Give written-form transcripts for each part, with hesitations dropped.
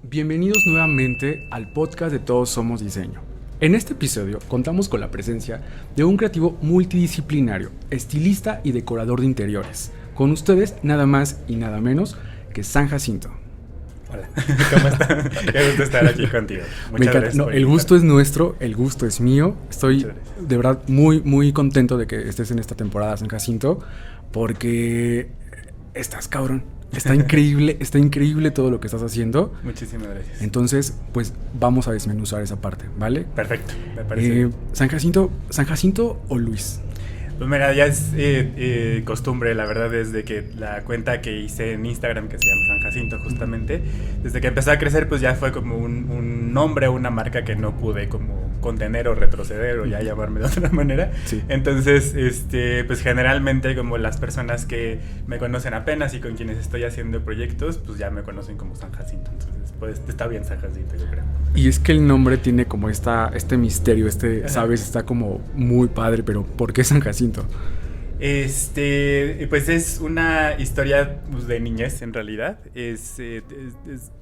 Bienvenidos nuevamente al podcast de Todos Somos Diseño. En este episodio contamos con la presencia de un creativo multidisciplinario, estilista y decorador de interiores. Con ustedes nada más y nada menos que San Jacinto. Hola, ¿cómo están? Qué gusto estar aquí contigo. Muchas gracias. No, el gusto es nuestro, el gusto es mío. Estoy de verdad muy contento de que estés en esta temporada, San Jacinto, porque estás cabrón. Está increíble todo lo que estás haciendo. Muchísimas gracias. Entonces, pues vamos a desmenuzar esa parte, ¿vale? Perfecto, me parece. ¿San Jacinto o Luis? Pues mira, ya es costumbre, la verdad, desde que la cuenta que hice en Instagram, que se llama San Jacinto justamente, desde que empezó a crecer, pues ya fue como un nombre, una marca que no pude como contener o retroceder o ya llamarme de otra manera. Sí. Entonces, pues generalmente como las personas que me conocen apenas y con quienes estoy haciendo proyectos, pues ya me conocen como San Jacinto. Entonces, pues está bien San Jacinto, yo creo. Y es que el nombre tiene como este misterio, ¿sabes? Está como muy padre, pero ¿por qué San Jacinto? Pues es una historia pues, de niñez en realidad.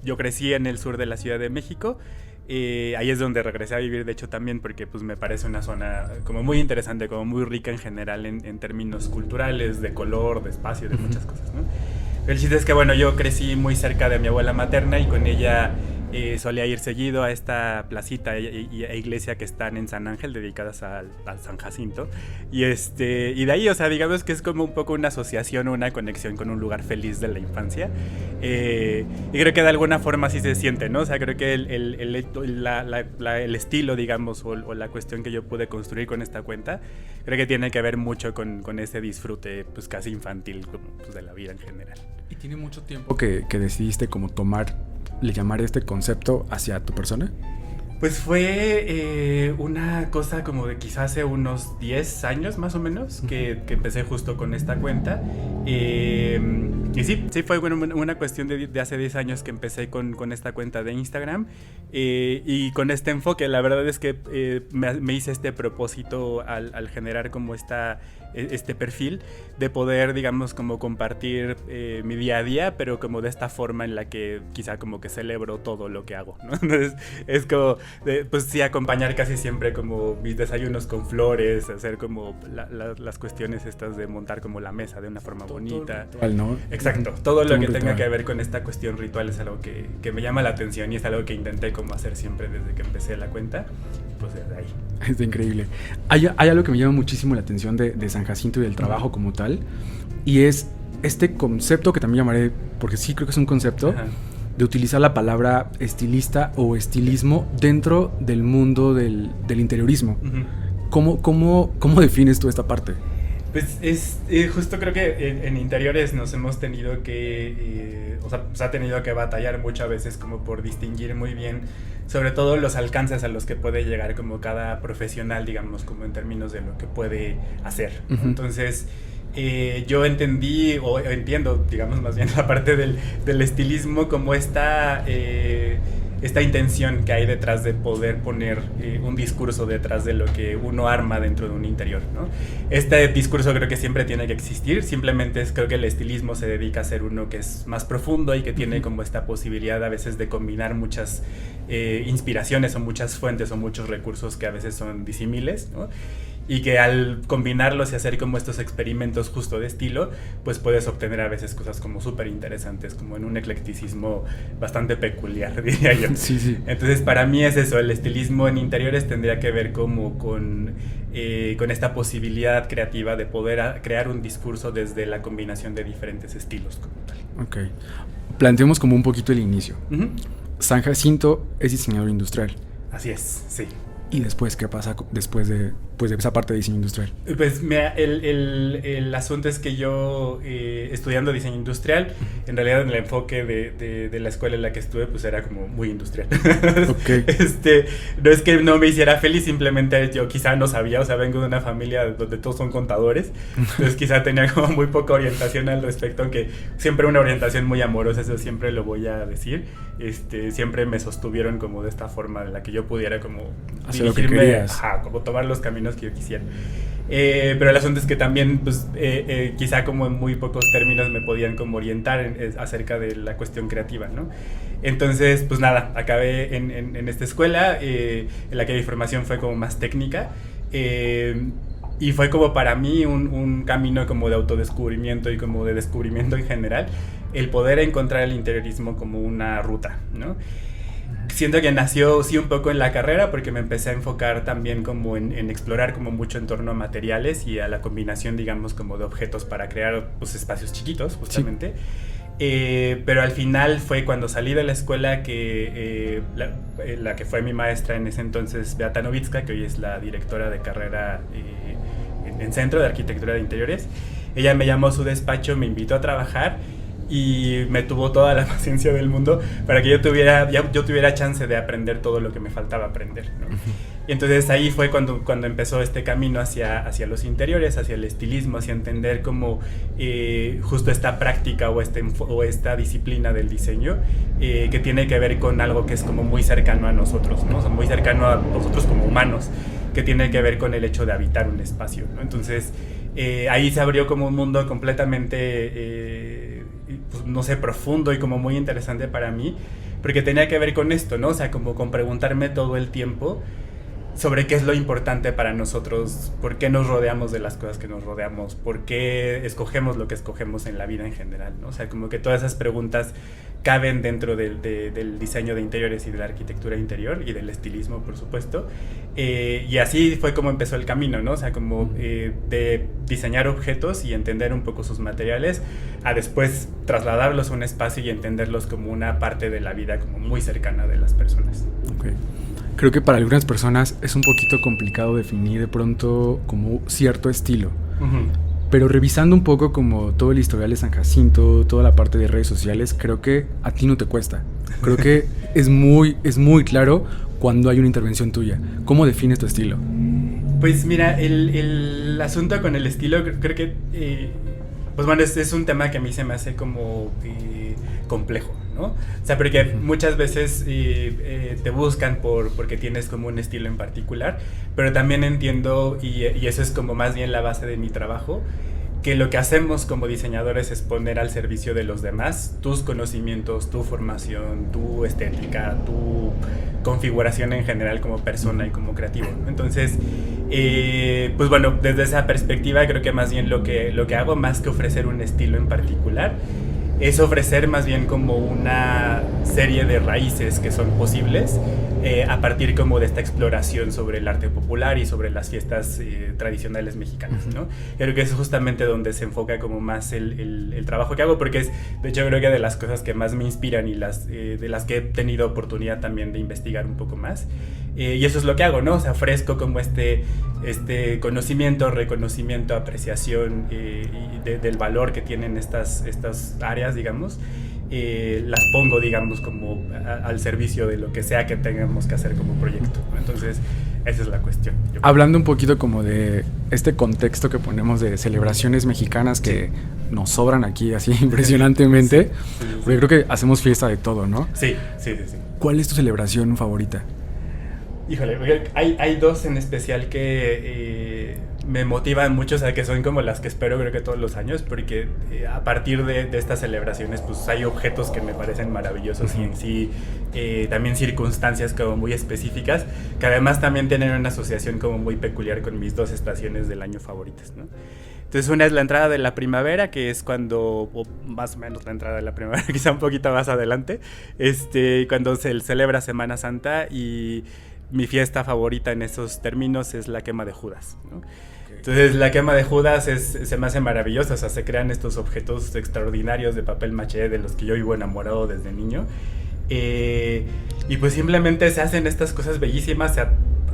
Yo crecí en el sur de la Ciudad de México. Ahí es donde regresé a vivir, de hecho también porque pues me parece una zona como muy interesante, como muy rica en general en términos culturales, de color, de espacio, de muchas cosas, ¿no? El chiste es que bueno, yo crecí muy cerca de mi abuela materna y con ella solía ir seguido a esta placita e iglesia que están en San Ángel dedicadas al San Jacinto y de ahí, o sea, digamos que es como un poco una asociación o una conexión con un lugar feliz de la infancia y creo que de alguna forma así se siente, ¿no? O sea, creo que el estilo, digamos, o la cuestión que yo pude construir con esta cuenta, creo que tiene que ver mucho con ese disfrute pues casi infantil pues, de la vida en general. ¿Y tiene mucho tiempo que decidiste como llamar este concepto hacia tu persona? Pues fue una cosa como de quizás hace unos 10 años más o menos que empecé justo con esta cuenta y sí fue una cuestión de hace 10 años que empecé con esta cuenta de Instagram y con este enfoque. La verdad es que me hice este propósito al generar como este perfil de poder, digamos, como compartir mi día a día, pero como de esta forma en la que quizá como que celebro todo lo que hago, ¿no? Entonces es como pues sí, acompañar casi siempre como mis desayunos con flores, hacer como las cuestiones estas de montar como la mesa de una forma bonita. Todo ritual, ¿no? Exacto, todo lo que ritual. tenga que ver con esta cuestión ritual es algo que me llama la atención y es algo que intenté como hacer siempre desde que empecé la cuenta, pues desde ahí. Es increíble. Hay algo que me llama muchísimo la atención de San Jacinto y del trabajo como tal, y es este concepto que también llamaré, porque sí creo que es un concepto, de utilizar la palabra estilista o estilismo dentro del mundo del interiorismo. ¿Cómo defines tú esta parte? Pues justo creo que en interiores nos hemos tenido que, se ha tenido que batallar muchas veces como por distinguir muy bien, sobre todo los alcances a los que puede llegar como cada profesional, digamos, como en términos de lo que puede hacer. Entonces, yo entendí, o entiendo, digamos, más bien la parte del estilismo como esta intención que hay detrás de poder poner un discurso detrás de lo que uno arma dentro de un interior, ¿no? Este discurso creo que siempre tiene que existir, simplemente creo que el estilismo se dedica a ser uno que es más profundo y que tiene como esta posibilidad a veces de combinar muchas inspiraciones o muchas fuentes o muchos recursos que a veces son disímiles, ¿no? Y que al combinarlos y hacer como estos experimentos justo de estilo, pues puedes obtener a veces cosas como súper interesantes, como en un eclecticismo bastante peculiar, diría yo. Sí. Entonces para mí es eso, el estilismo en interiores tendría que ver como con esta posibilidad creativa de poder crear un discurso desde la combinación de diferentes estilos como tal. Ok, planteemos como un poquito el inicio. San Jacinto es diseñador industrial. Así es, sí. ¿Y después qué pasa después de esa parte de diseño industrial? Pues mira, el asunto es que yo estudiando diseño industrial, en realidad el enfoque de la escuela en la que estuve pues era como muy industrial. Okay. No es que no me hiciera feliz, simplemente yo quizá no sabía, o sea, vengo de una familia donde todos son contadores, entonces quizá tenía como muy poca orientación al respecto, aunque siempre una orientación muy amorosa, eso siempre lo voy a decir. Siempre me sostuvieron como de esta forma en la que yo pudiera como dirigirme, como tomar los caminos que yo quisiera. Pero el asunto es que también, pues, quizá como en muy pocos términos me podían como orientar acerca de la cuestión creativa, ¿no? Entonces, pues nada, acabé en esta escuela, en la que mi formación fue como más técnica, y fue como para mí un camino como de autodescubrimiento y como de descubrimiento en general, el poder encontrar el interiorismo como una ruta, ¿no? Siento que nació sí un poco en la carrera porque me empecé a enfocar también como en explorar como mucho en torno a materiales y a la combinación, digamos, como de objetos para crear, pues, espacios chiquitos, justamente. Sí. Pero al final fue cuando salí de la escuela que la que fue mi maestra en ese entonces, Beata Novitska, que hoy es la directora de carrera en Centro de Arquitectura de Interiores, ella me llamó a su despacho, me invitó a trabajar y me tuvo toda la paciencia del mundo para que yo tuviera chance de aprender todo lo que me faltaba aprender, ¿no? Y entonces ahí fue cuando empezó este camino hacia los interiores, hacia el estilismo, hacia entender como justo esta práctica o esta disciplina del diseño que tiene que ver con algo que es como muy cercano a nosotros, ¿no? O sea, muy cercano a nosotros como humanos, que tiene que ver con el hecho de habitar un espacio, ¿no? Entonces ahí se abrió como un mundo completamente pues, no sé, profundo y como muy interesante para mí, porque tenía que ver con esto, ¿no? O sea, como con preguntarme todo el tiempo sobre qué es lo importante para nosotros, por qué nos rodeamos de las cosas que nos rodeamos, por qué escogemos lo que escogemos en la vida en general, ¿no? O sea, como que todas esas preguntas caben dentro del diseño de interiores y de la arquitectura interior y del estilismo, por supuesto. Y así fue como empezó el camino, ¿no? O sea, como de diseñar objetos y entender un poco sus materiales, a después trasladarlos a un espacio y entenderlos como una parte de la vida como muy cercana de las personas. Okay. Creo que para algunas personas es un poquito complicado definir de pronto como cierto estilo. Uh-huh. Pero revisando un poco como todo el historial de San Jacinto, toda la parte de redes sociales, creo que a ti no te cuesta. Creo que es muy claro cuando hay una intervención tuya. ¿Cómo defines tu estilo? Pues mira, el asunto con el estilo creo que pues bueno, es un tema que a mí se me hace como complejo, ¿no? O sea, porque muchas veces te buscan porque tienes como un estilo en particular, pero también entiendo, y eso es como más bien la base de mi trabajo, que lo que hacemos como diseñadores es poner al servicio de los demás tus conocimientos, tu formación, tu estética, tu configuración en general como persona y como creativo, ¿no? Entonces, pues bueno, desde esa perspectiva creo que más bien lo que hago, más que ofrecer un estilo en particular, es ofrecer más bien como una serie de raíces que son posibles a partir como de esta exploración sobre el arte popular y sobre las fiestas tradicionales mexicanas, ¿no? Creo que es justamente donde se enfoca como más el trabajo que hago, porque es, de hecho, creo que de las cosas que más me inspiran y de las que he tenido oportunidad también de investigar un poco más. Y eso es lo que hago, ¿no? O sea, ofrezco como este conocimiento, reconocimiento, apreciación del valor que tienen estas áreas, digamos. Las pongo, digamos, como al servicio de lo que sea que tengamos que hacer como proyecto. Entonces, esa es la cuestión. Hablando un poquito como de este contexto que ponemos de celebraciones mexicanas que nos sobran aquí así impresionantemente, sí. Porque creo que hacemos fiesta de todo, ¿no? Sí. ¿Cuál es tu celebración favorita? Híjole, hay dos en especial que me motivan mucho, o sea, que son como las que espero creo que todos los años, porque a partir de estas celebraciones pues hay objetos que me parecen maravillosos y en sí también circunstancias como muy específicas, que además también tienen una asociación como muy peculiar con mis dos estaciones del año favoritas, ¿no? Entonces una es la entrada de la primavera, que es cuando, o más o menos la entrada de la primavera, quizá un poquito más adelante, cuando se celebra Semana Santa, y mi fiesta favorita en esos términos es la quema de Judas, ¿no? Entonces la quema de Judas se me hace maravillosa, o sea, se crean estos objetos extraordinarios de papel maché de los que yo vivo enamorado desde niño, y pues simplemente se hacen estas cosas bellísimas, se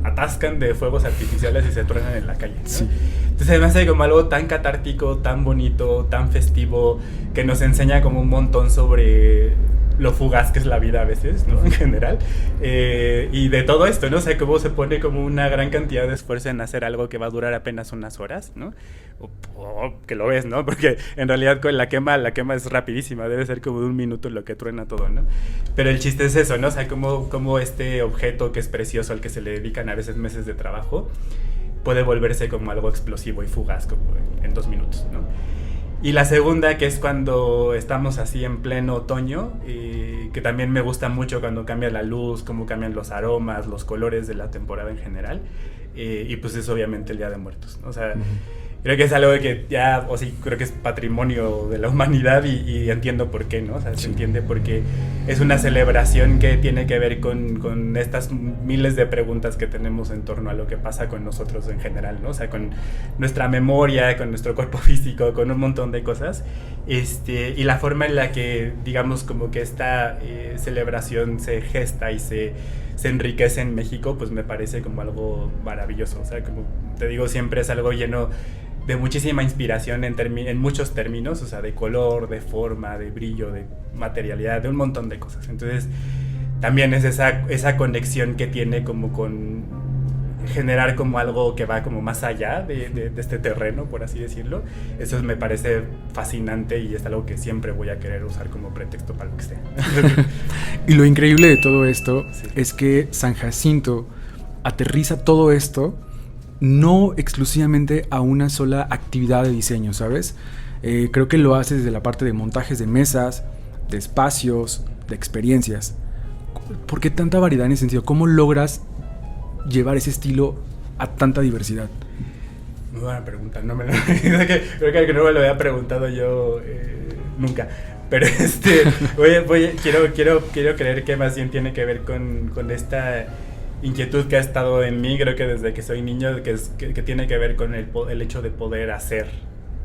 atascan de fuegos artificiales y se truenan en la calle, ¿no? Sí. Entonces me hace como algo tan catártico, tan bonito, tan festivo, que nos enseña como un montón sobre lo fugaz que es la vida a veces, ¿no? En general. Y de todo esto, ¿no? O sea, cómo se pone como una gran cantidad de esfuerzo en hacer algo que va a durar apenas unas horas, ¿no? O que lo ves, ¿no? Porque en realidad con la quema es rapidísima, debe ser como de 1 minuto lo que truena todo, ¿no? Pero el chiste es eso, ¿no? O sea, como este objeto que es precioso, al que se le dedican a veces meses de trabajo, puede volverse como algo explosivo y fugaz como en 2 minutos, ¿no? Y la segunda, que es cuando estamos así en pleno otoño, que también me gusta mucho cuando cambia la luz, cómo cambian los aromas, los colores de la temporada en general, y pues es obviamente el Día de Muertos, ¿no? O sea, creo que es algo que ya, o sí, creo que es patrimonio de la humanidad y entiendo por qué, ¿no? O sea, se entiende porque es una celebración que tiene que ver con estas miles de preguntas que tenemos en torno a lo que pasa con nosotros en general, ¿no? O sea, con nuestra memoria, con nuestro cuerpo físico, con un montón de cosas, y la forma en la que, digamos, como que esta celebración se gesta y se enriquece en México, pues me parece como algo maravilloso. O sea, como te digo, siempre es algo lleno de muchísima inspiración en muchos términos, o sea, de color, de forma, de brillo, de materialidad, de un montón de cosas. Entonces, también es esa conexión que tiene como con generar como algo que va como más allá de este terreno, por así decirlo. Eso me parece fascinante y es algo que siempre voy a querer usar como pretexto para lo que sea. Y lo increíble de todo esto es que San Jacinto aterriza todo esto no exclusivamente a una sola actividad de diseño, ¿sabes? Creo que lo hace desde la parte de montajes de mesas, de espacios, de experiencias. ¿Por qué tanta variedad en ese sentido? ¿Cómo logras llevar ese estilo a tanta diversidad? Muy buena pregunta, creo que no me lo había preguntado yo nunca. Pero quiero creer que más bien tiene que ver con esta inquietud que ha estado en mí, creo que desde que soy niño, que tiene que ver con el hecho de poder hacer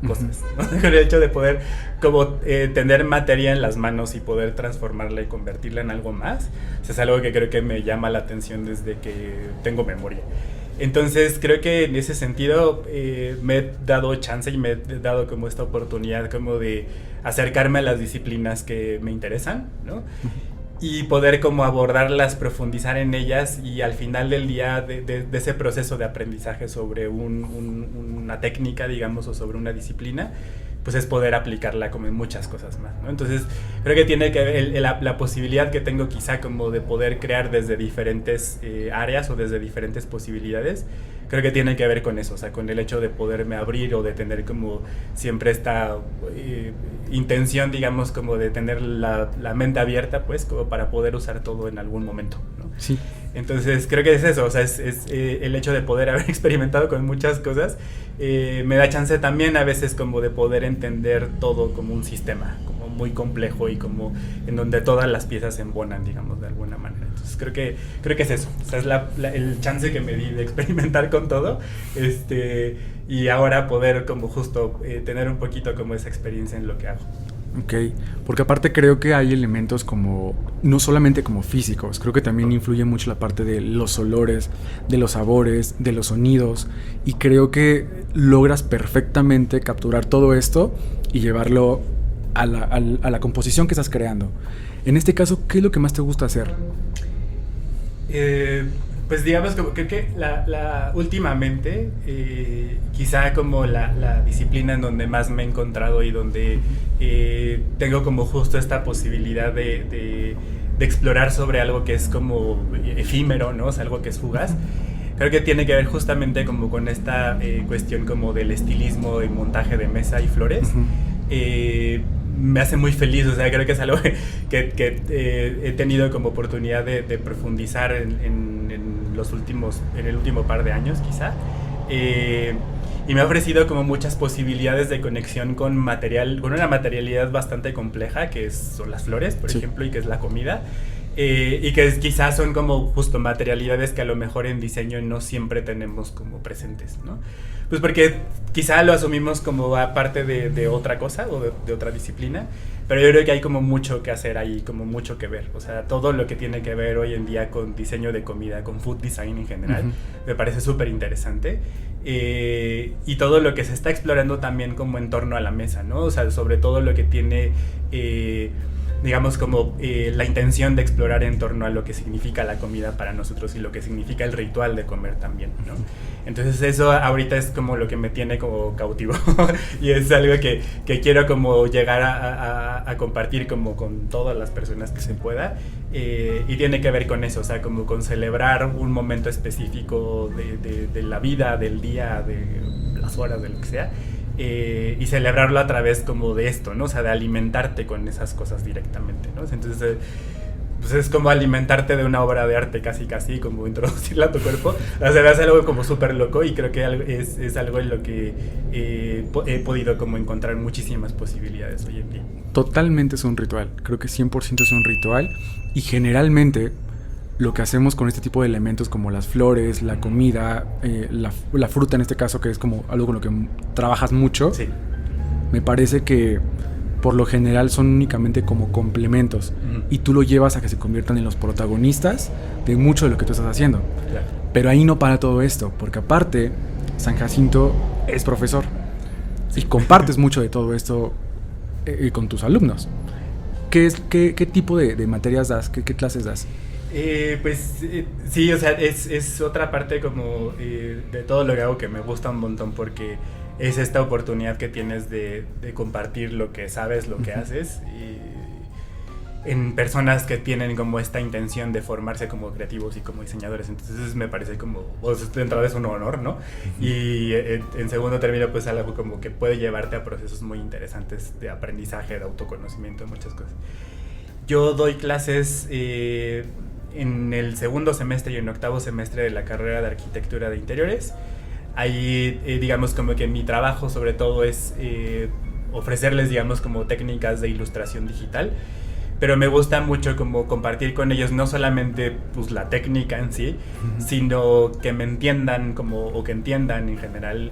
cosas, ¿no? Con el hecho de poder como tener materia en las manos y poder transformarla y convertirla en algo más. O sea, es algo que creo que me llama la atención desde que tengo memoria. Entonces creo que en ese sentido me he dado chance y me he dado como esta oportunidad como de acercarme a las disciplinas que me interesan, ¿no? Y poder como abordarlas, profundizar en ellas y al final del día de ese proceso de aprendizaje sobre una técnica, digamos, o sobre una disciplina, pues es poder aplicarla como en muchas cosas más, ¿no? Entonces creo que tiene que ver la posibilidad que tengo quizá como de poder crear desde diferentes áreas o desde diferentes posibilidades, creo que tiene que ver con eso, o sea, con el hecho de poderme abrir o de tener como siempre esta intención, digamos, como de tener la mente abierta, pues, como para poder usar todo en algún momento, ¿no? Sí. Entonces creo que es eso, o sea, es el hecho de poder haber experimentado con muchas cosas, me da chance también a veces como de poder entender todo como un sistema, como muy complejo y como en donde todas las piezas se embonan, digamos, de alguna manera. Entonces creo que es eso, o sea, es el chance que me di de experimentar con todo, y ahora poder como justo tener un poquito como esa experiencia en lo que hago. Ok, porque aparte creo que hay elementos como, no solamente como físicos, creo que también influye mucho la parte de los olores, de los sabores, de los sonidos, y creo que logras perfectamente capturar todo esto y llevarlo a la composición que estás creando. En este caso, ¿qué es lo que más te gusta hacer? Pues digamos, como creo que últimamente, quizá como la disciplina en donde más me he encontrado y donde tengo como justo esta posibilidad de explorar sobre algo que es como efímero, ¿no? O sea, algo que es fugaz. Creo que tiene que ver justamente como con esta cuestión como del estilismo y montaje de mesa y flores. Me hace muy feliz, o sea, creo que es algo que he tenido como oportunidad de profundizar en el último par de años, quizá. Y me ha ofrecido como muchas posibilidades de conexión con una materialidad bastante compleja, que son las flores, por ejemplo, y que es la comida. Y que quizás son como justo materialidades que a lo mejor en diseño no siempre tenemos como presentes, ¿no? Pues porque quizá lo asumimos como parte de otra cosa o de otra disciplina, pero yo creo que hay como mucho que hacer ahí, como mucho que ver. O sea, todo lo que tiene que ver hoy en día con diseño de comida, con food design en general, me parece súper interesante. Y todo lo que se está explorando también como en torno a la mesa, ¿no? O sea, sobre todo lo que tiene digamos, como la intención de explorar en torno a lo que significa la comida para nosotros y lo que significa el ritual de comer también, ¿no? Entonces eso ahorita es como lo que me tiene como cautivo y es algo que quiero como llegar a compartir como con todas las personas que se pueda, y tiene que ver con eso, o sea, como con celebrar un momento específico de la vida, del día, de las horas, de lo que sea, y celebrarlo a través como de esto, ¿no? O sea, de alimentarte con esas cosas directamente, ¿no? Entonces pues es como alimentarte de una obra de arte casi, como introducirla a tu cuerpo. O sea, es algo como súper loco y creo que es algo en lo que he podido como encontrar muchísimas posibilidades hoy en día. Totalmente es un ritual, creo que 100% es un ritual, y generalmente lo que hacemos con este tipo de elementos como las flores, la comida, la fruta en este caso, que es como algo con lo que trabajas mucho, sí, me parece que por lo general son únicamente como complementos, y tú lo llevas a que se conviertan en los protagonistas de mucho de lo que tú estás haciendo. Claro. Pero ahí no para todo esto, porque aparte San Jacinto es profesor y compartes mucho de todo esto con tus alumnos. ¿Qué tipo de materias das? ¿Qué clases das? Sí, o sea, es otra parte como de todo lo que hago que me gusta un montón, porque es esta oportunidad que tienes de compartir lo que sabes, lo que haces, en personas que tienen como esta intención de formarse como creativos y como diseñadores. Entonces me parece como, pues de entrada es un honor, ¿no? Y en segundo término, pues algo como que puede llevarte a procesos muy interesantes de aprendizaje, de autoconocimiento, de muchas cosas. Yo doy clases en el segundo semestre y en octavo semestre de la carrera de arquitectura de interiores. Ahí, digamos, como que mi trabajo sobre todo es ofrecerles, digamos, como técnicas de ilustración digital, pero me gusta mucho como compartir con ellos no solamente pues la técnica en sí, sino que me entiendan como, o que entiendan en general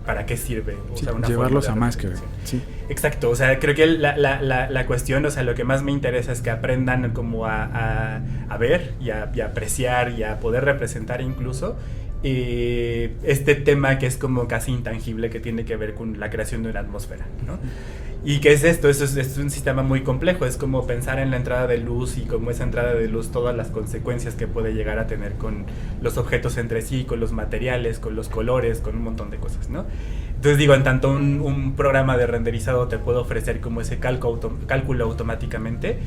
para qué sirve. O sí, sea, una llevarlos a más que ver. Sí. Exacto, o sea, creo que la cuestión, o sea, lo que más me interesa es que aprendan como a ver y a apreciar y a poder representar incluso este tema que es como casi intangible, que tiene que ver con la creación de una atmósfera, ¿no? ¿Y qué es esto? Eso es un sistema muy complejo, es como pensar en la entrada de luz y como esa entrada de luz, todas las consecuencias que puede llegar a tener con los objetos entre sí, con los materiales, con los colores, con un montón de cosas, ¿no? Entonces digo, en tanto un programa de renderizado te puede ofrecer como ese cálculo automáticamente,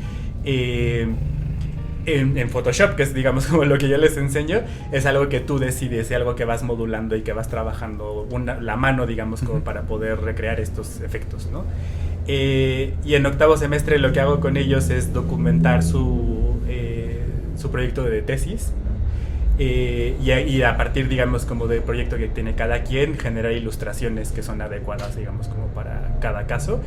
en Photoshop, que es digamos como lo que yo les enseño, es algo que tú decides, es algo que vas modulando y que vas trabajando la mano, digamos, como para poder recrear estos efectos, ¿no? Y en octavo semestre lo que hago con ellos es documentar su proyecto de tesis, y a partir, digamos, como del proyecto que tiene cada quien, generar ilustraciones que son adecuadas, digamos, como para cada caso.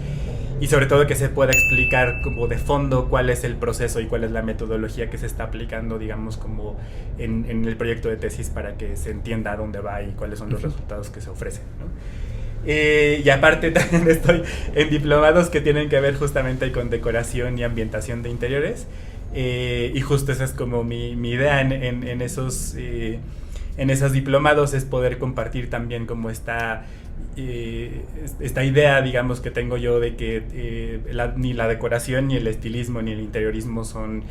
Y sobre todo que se pueda explicar como de fondo cuál es el proceso y cuál es la metodología que se está aplicando, digamos, como en el proyecto de tesis, para que se entienda a dónde va y cuáles son los resultados que se ofrecen, ¿no? Y aparte también estoy en diplomados que tienen que ver justamente con decoración y ambientación de interiores, y justo esa es como mi idea en esos diplomados, es poder compartir también como esta idea, digamos, que tengo yo de que ni la decoración, ni el estilismo, ni el interiorismo son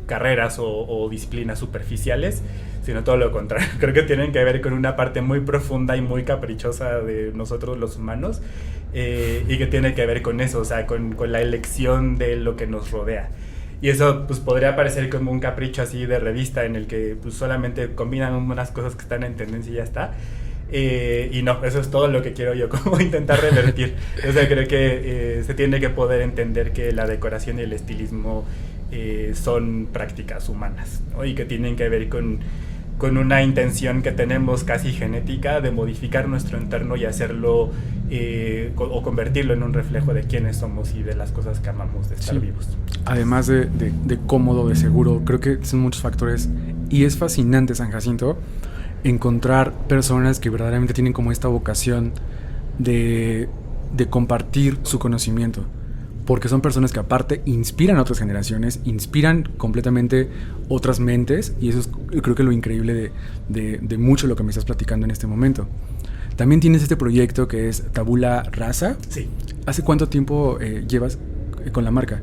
carreras o disciplinas superficiales, sino todo lo contrario. Creo que tienen que ver con una parte muy profunda y muy caprichosa de nosotros los humanos, y que tiene que ver con eso, o sea, con la elección de lo que nos rodea. Y eso pues podría parecer como un capricho así de revista, en el que pues solamente combinan unas cosas que están en tendencia y ya está. Y no, eso es todo lo que quiero yo como intentar revertir. O sea, creo que se tiene que poder entender que la decoración y el estilismo son prácticas humanas, ¿no? Y que tienen que ver con una intención que tenemos casi genética de modificar nuestro entorno y hacerlo o convertirlo en un reflejo de quiénes somos y de las cosas que amamos de estar vivos. Además de cómodo, de seguro, creo que son muchos factores, y es fascinante, San Jacinto, encontrar personas que verdaderamente tienen como esta vocación de compartir su conocimiento, porque son personas que aparte inspiran a otras generaciones, inspiran completamente otras mentes, y eso es creo que lo increíble de mucho lo que me estás platicando en este momento. También tienes este proyecto que es Tabula Rasa. Sí. ¿Hace cuánto tiempo llevas con la marca?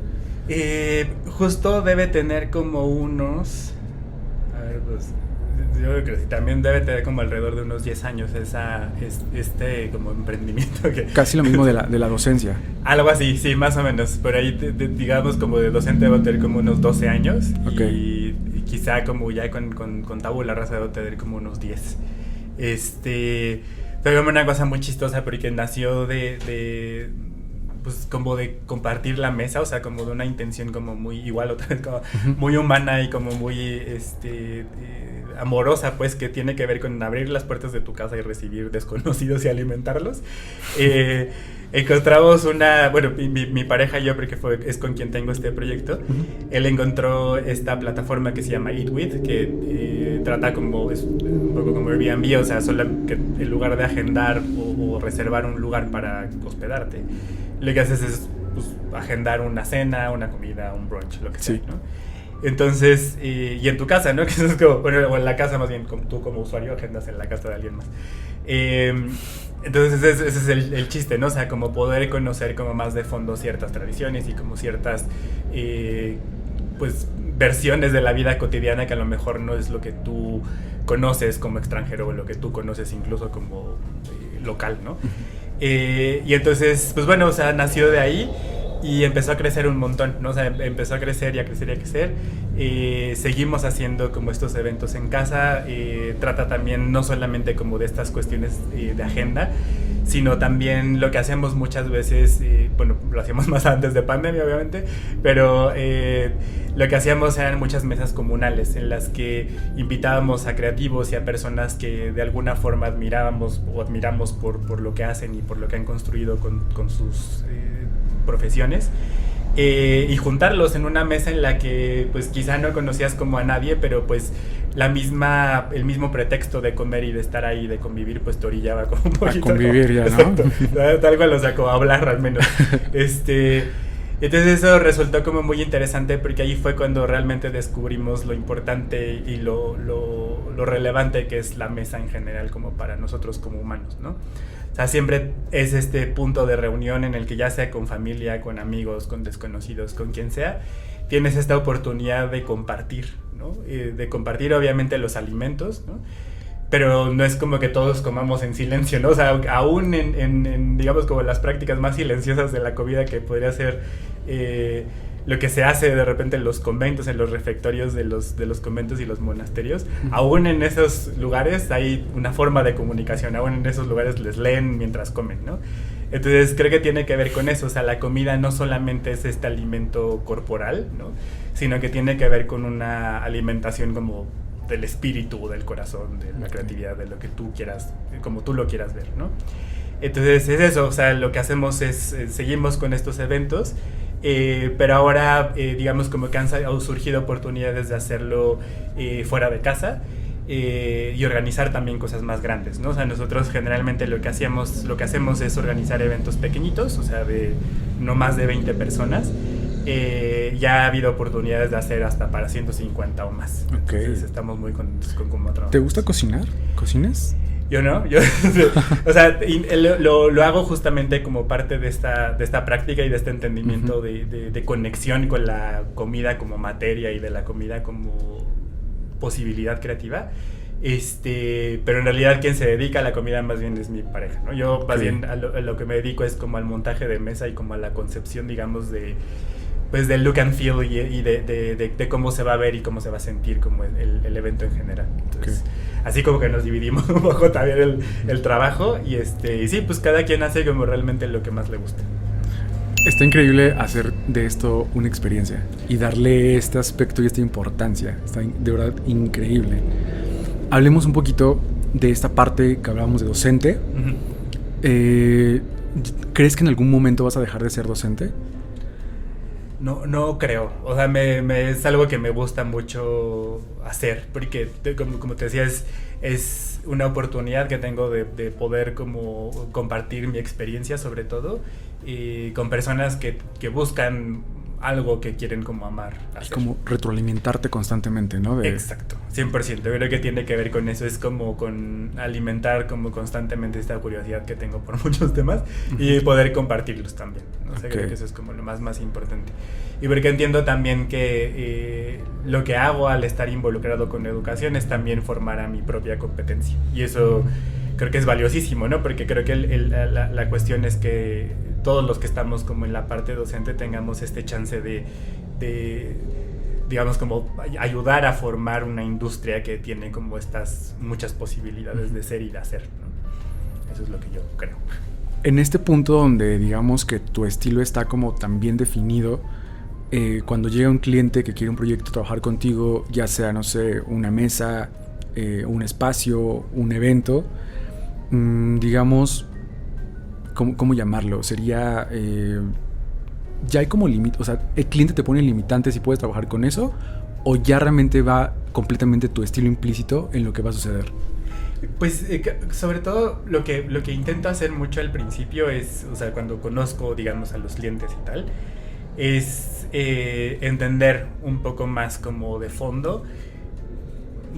Justo debe tener como unos... A ver, pues... Yo creo que también debe tener como alrededor de unos 10 años este como emprendimiento que... Casi lo mismo de la docencia. Algo así, sí, más o menos. Por ahí, digamos, como de docente debo tener como unos 12 años. Okay. Y quizá como ya con Tabula Rasa debo tener como unos 10. Fue como una cosa muy chistosa porque nació pues como de compartir la mesa, o sea, como de una intención como muy igual, otra vez como muy humana y como muy amorosa, pues, que tiene que ver con abrir las puertas de tu casa y recibir desconocidos y alimentarlos. Encontramos bueno, mi pareja y yo, porque es con quien tengo este proyecto, él encontró esta plataforma que se llama Eat With, que trata como, es un poco como Airbnb, o sea, solo que en lugar de agendar o reservar un lugar para hospedarte, lo que haces es pues, agendar una cena, una comida, un brunch, lo que sea, ¿no? Entonces, y en tu casa, ¿no? Que eso es como, bueno, o en la casa más bien, tú como usuario agendas en la casa de alguien más. Entonces ese es el chiste, ¿no? O sea, como poder conocer como más de fondo ciertas tradiciones y como ciertas, pues, versiones de la vida cotidiana que a lo mejor no es lo que tú conoces como extranjero o lo que tú conoces incluso como local, ¿no? Y entonces, pues bueno, o sea, nació de ahí y empezó a crecer un montón, ¿no? O sea, empezó a crecer y a crecer y a crecer. Seguimos haciendo como estos eventos en casa. Trata también no solamente como de estas cuestiones de agenda, sino también lo que hacemos muchas veces, bueno, lo hacíamos más antes de pandemia obviamente, pero lo que hacíamos eran muchas mesas comunales en las que invitábamos a creativos y a personas que de alguna forma admirábamos o admiramos por lo que hacen y por lo que han construido con sus profesiones, y juntarlos en una mesa en la que pues quizá no conocías como a nadie, pero pues el mismo pretexto de comer y de estar ahí, de convivir, pues te orillaba como un poquito. A convivir ya, ¿no? Exacto, tal cual, o sea, como hablar al menos. Entonces eso resultó como muy interesante porque ahí fue cuando realmente descubrimos lo importante y lo relevante que es la mesa en general como para nosotros como humanos, ¿no? O sea, siempre es este punto de reunión en el que ya sea con familia, con amigos, con desconocidos, con quien sea, tienes esta oportunidad de compartir, ¿no? De compartir obviamente los alimentos, ¿no? Pero no es como que todos comamos en silencio, ¿no? O sea, aún en digamos, como las prácticas más silenciosas de la comida que podría ser lo que se hace de repente en los conventos, en los refectorios de los conventos y los monasterios, aún en esos lugares hay una forma de comunicación, aún en esos lugares les leen mientras comen, ¿no? Entonces creo que tiene que ver con eso, o sea, la comida no solamente es este alimento corporal, ¿no? Sino que tiene que ver con una alimentación como del espíritu, del corazón, de la creatividad, de lo que tú quieras, como tú lo quieras ver, ¿no? Entonces es eso, o sea, lo que hacemos es, seguimos con estos eventos, pero ahora, digamos, como que han surgido oportunidades de hacerlo fuera de casa, y organizar también cosas más grandes, ¿no? O sea, nosotros generalmente lo que hacemos es organizar eventos pequeñitos, o sea, de no más de 20 personas. Ya ha habido oportunidades de hacer hasta para 150 o más. Okay. Entonces estamos muy contentos con cómo trabajamos. ¿Te gusta cocinar? ¿Cocinas? Yo no, o sea, lo hago justamente como parte de esta práctica y de este entendimiento de conexión con la comida como materia y de la comida como posibilidad creativa. Pero en realidad quien se dedica a la comida más bien es mi pareja, ¿no? Yo más bien a lo que me dedico es como al montaje de mesa y como a la concepción, digamos, pues del look and feel y de cómo se va a ver y cómo se va a sentir como el evento en general. Entonces, así como que nos dividimos un poco también el trabajo y sí, pues cada quien hace como realmente lo que más le gusta. Está increíble hacer de esto una experiencia y darle este aspecto y esta importancia. Está de verdad increíble. Hablemos un poquito de esta parte que hablábamos de docente. ¿Crees que en algún momento vas a dejar de ser docente? No creo, o sea, es algo que me gusta mucho hacer, porque como te decía, es una oportunidad que tengo de poder como compartir mi experiencia sobre todo, y con personas que buscan algo que quieren como amar hacer. Es como retroalimentarte constantemente, ¿no? Exacto, 100%. Creo que tiene que ver con eso, es como con alimentar como constantemente esta curiosidad que tengo por muchos temas y poder compartirlos también, ¿no? O sea, creo que eso es como lo más importante. Y porque entiendo también que lo que hago al estar involucrado con educación es también formar a mi propia competencia. Y eso creo que es valiosísimo, ¿no? Porque creo que la cuestión es que todos los que estamos como en la parte docente tengamos este chance de digamos, como ayudar a formar una industria que tiene como estas muchas posibilidades de ser y de hacer, ¿no? Eso es lo que yo creo. En este punto donde digamos que tu estilo está como tan bien definido, cuando llega un cliente que quiere un proyecto, trabajar contigo, ya sea, no sé, una mesa, un espacio, un evento, digamos, ¿cómo llamarlo? Sería... ya hay como límite, o sea, el cliente te pone limitantes y puedes trabajar con eso, o ya realmente va completamente tu estilo implícito en lo que va a suceder. Pues sobre todo lo que intento hacer mucho al principio es, o sea, cuando conozco, digamos, a los clientes y tal, es entender un poco más como de fondo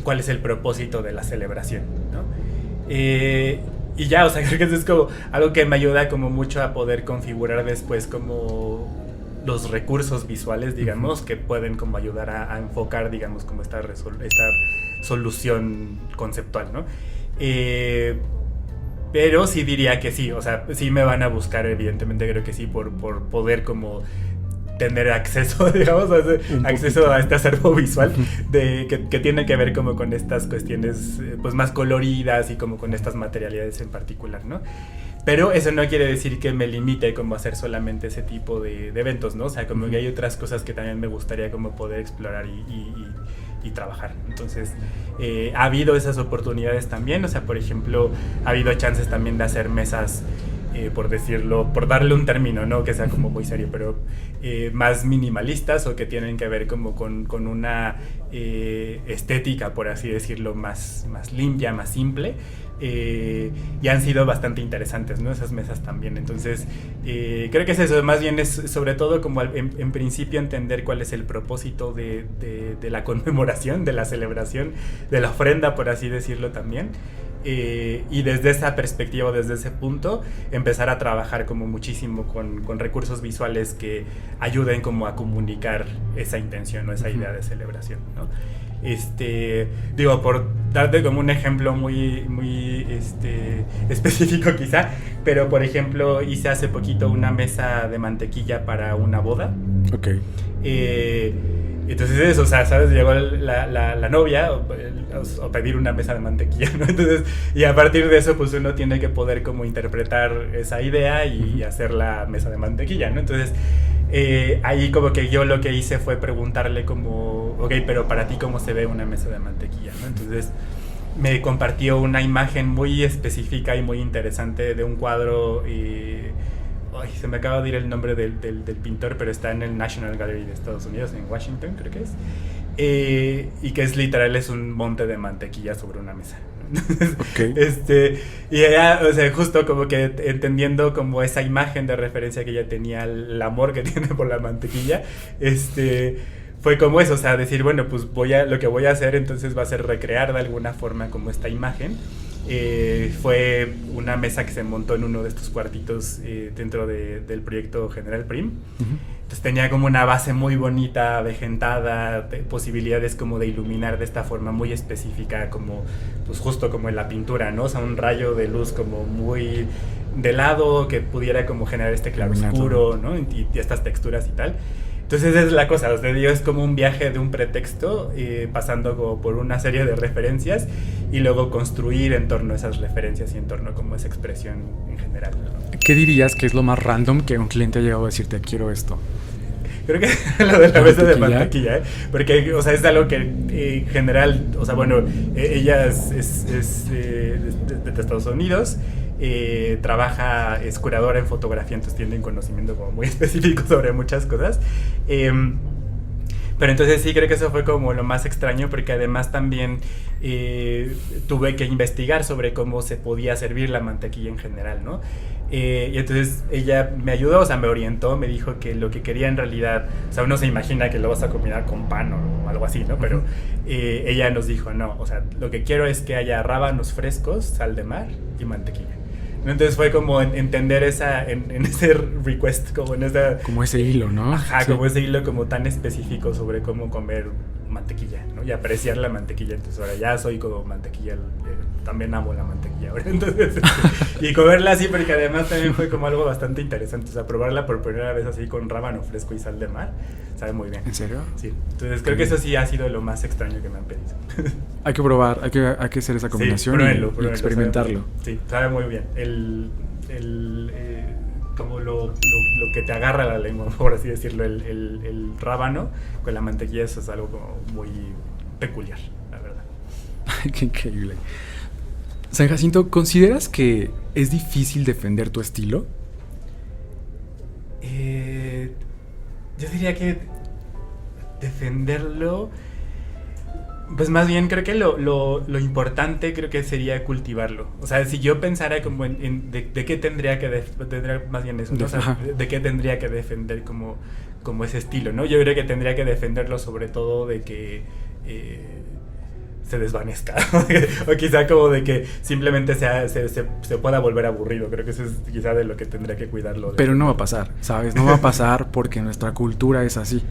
cuál es el propósito de la celebración, ¿no? Y ya, o sea, creo que eso es como algo que me ayuda como mucho a poder configurar después como los recursos visuales, digamos, que pueden como ayudar a enfocar, digamos, como esta solución conceptual, ¿no? Pero sí diría que sí, o sea, sí me van a buscar, evidentemente, creo que sí, por poder como tener acceso, digamos, acceso a este acervo visual que tiene que ver como con estas cuestiones pues más coloridas y como con estas materialidades en particular, ¿no? Pero eso no quiere decir que me limite como a hacer solamente ese tipo de eventos, ¿no? O sea, como que hay otras cosas que también me gustaría como poder explorar y trabajar. Entonces, ha habido esas oportunidades también, o sea, por ejemplo, ha habido chances también de hacer mesas, por decirlo, por darle un término, no que sea como muy serio, pero más minimalistas o que tienen que ver como con una estética, por así decirlo, más limpia, más simple, y han sido bastante interesantes, ¿no? Esas mesas también. Entonces, creo que es eso, más bien es sobre todo como en principio entender cuál es el propósito de la conmemoración, de la celebración, de la ofrenda, por así decirlo también. Y desde esa perspectiva, desde ese punto, empezar a trabajar como muchísimo con recursos visuales que ayuden como a comunicar esa intención o esa idea de celebración, ¿no? Digo, por darte como un ejemplo muy específico quizá, pero por ejemplo hice hace poquito una mesa de mantequilla para una boda. Ok. Entonces eso, o sea, ¿sabes? Llegó la novia a pedir una mesa de mantequilla, ¿no? Entonces, y a partir de eso, pues uno tiene que poder como interpretar esa idea y hacer la mesa de mantequilla, ¿no? Entonces, ahí como que yo lo que hice fue preguntarle como, ok, pero para ti, ¿cómo se ve una mesa de mantequilla, ¿no? Entonces, me compartió una imagen muy específica y muy interesante de un cuadro... Ay, se me acaba de ir el nombre del pintor, pero está en el National Gallery de Estados Unidos, en Washington, creo que es. Y que es literal, es un monte de mantequilla sobre una mesa. Okay. Y ella, o sea, justo como que entendiendo como esa imagen de referencia que ella tenía, el amor que tiene por la mantequilla, fue como eso, o sea, decir, bueno, pues lo que voy a hacer entonces va a ser recrear de alguna forma como esta imagen. Fue una mesa que se montó en uno de estos cuartitos dentro del proyecto General Prim. Entonces tenía como una base muy bonita, avejentada, posibilidades como de iluminar de esta forma muy específica, como pues justo como en la pintura, ¿no? O sea, un rayo de luz como muy de lado que pudiera como generar este claroscuro, ¿no? Y estas texturas y tal. Entonces esa es la cosa, os digo, es como un viaje de un pretexto, pasando como por una serie de referencias y luego construir en torno a esas referencias y en torno como a esa expresión en general, ¿no? ¿Qué dirías que es lo más random que un cliente ha llegado a decirte, quiero esto? Creo que lo de la mesa de mantequilla, porque, o sea, es algo que en general, o sea, bueno, ella es de Estados Unidos. Es curadora en fotografía, entonces tiene un conocimiento como muy específico sobre muchas cosas, Pero entonces sí creo que eso fue como lo más extraño, porque además también tuve que investigar sobre cómo se podía servir la mantequilla en general, ¿no? Y entonces ella me ayudó, o sea, me orientó, me dijo que lo que quería en realidad, o sea, uno se imagina que lo vas a combinar con pan o algo así, ¿no? Pero ella nos dijo, no, o sea, lo que quiero es que haya rábanos frescos, sal de mar y mantequilla. Entonces fue como entender en ese request, como en esa... Como ese hilo, ¿no? Ajá, sí. Como ese hilo como tan específico sobre cómo comer mantequilla, ¿no? Y apreciar la mantequilla. Entonces ahora ya soy como mantequilla, también amo la mantequilla ahora. Entonces, y comerla así, porque además también fue como algo bastante interesante. O sea, probarla por primera vez así con rábano fresco y sal de mar, sabe muy bien. ¿En serio? Sí. Entonces creo que eso sí ha sido lo más extraño que me han pedido. Hay que probar, hay que hacer esa combinación, sí, pruébenlo, y experimentarlo. Sí, sabe muy bien. Como lo que te agarra la lengua, por así decirlo, el rábano con la mantequilla, eso es algo como muy peculiar, la verdad. Qué increíble. San Jacinto, ¿consideras que es difícil defender tu estilo? Yo diría que defenderlo, pues más bien creo que lo importante creo que sería cultivarlo. O sea, si yo pensara como de qué tendría que más bien eso, ¿no? O sea, de qué tendría que defender como ese estilo, ¿no? Yo creo que tendría que defenderlo sobre todo de que se desvanezca, o quizá como de que simplemente se pueda volver aburrido. Creo que eso es quizá de lo que tendría que cuidarlo. Pero no va a pasar, ¿sabes? No va a pasar porque nuestra cultura es así.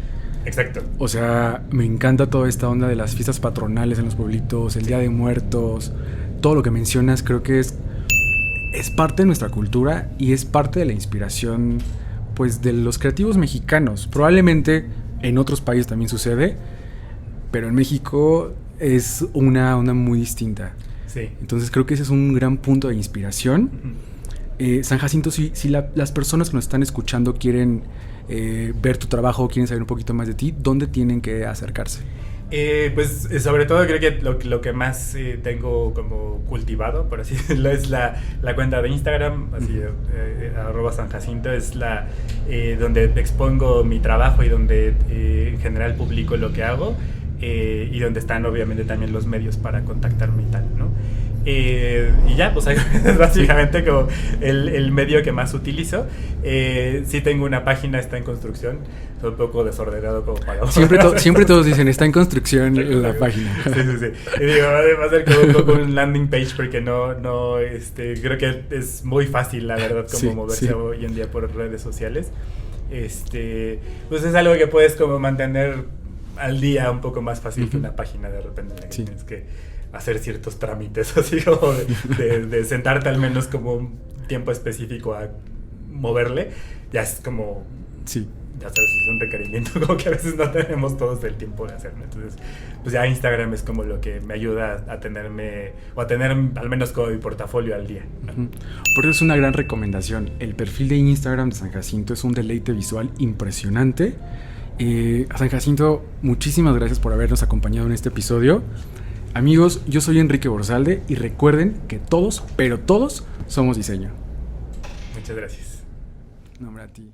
Exacto. O sea, me encanta toda esta onda de las fiestas patronales en los pueblitos, el Día de Muertos, todo lo que mencionas creo que es parte de nuestra cultura y es parte de la inspiración, pues, de los creativos mexicanos. Probablemente en otros países también sucede, pero en México es una onda muy distinta. Sí. Entonces creo que ese es un gran punto de inspiración. San Jacinto, si las personas que nos están escuchando quieren ver tu trabajo, quieren saber un poquito más de ti, ¿dónde tienen que acercarse? Pues sobre todo creo que lo que más tengo como cultivado, por así decirlo, es la cuenta de Instagram, así @sanjacinto, es donde expongo mi trabajo y donde en general publico lo que hago, y donde están obviamente también los medios para contactarme y tal, ¿no? Y ya, pues es básicamente como el medio que más utilizo. Sí tengo una página, está en construcción, soy un poco desordenado como para... Siempre todos dicen, está en construcción la página. Sí. Y digo, va a ser como un landing page porque no creo que es muy fácil, la verdad, como moverse hoy en día por redes sociales. Pues es algo que puedes como mantener al día un poco más fácil que una página de repente en la que tienes que hacer ciertos trámites, así como de sentarte al menos como un tiempo específico a moverle, ya es como... Sí. Ya sabes, es un requerimiento como que a veces no tenemos todos el tiempo de hacerlo. Entonces, pues ya Instagram es como lo que me ayuda a tenerme, o a tener al menos como mi portafolio al día. Por eso es una gran recomendación. El perfil de Instagram de San Jacinto es un deleite visual impresionante. San Jacinto, muchísimas gracias por habernos acompañado en este episodio. Amigos, yo soy Enrique Borsalde y recuerden que todos, pero todos, somos diseño. Muchas gracias. No, hombre, a ti.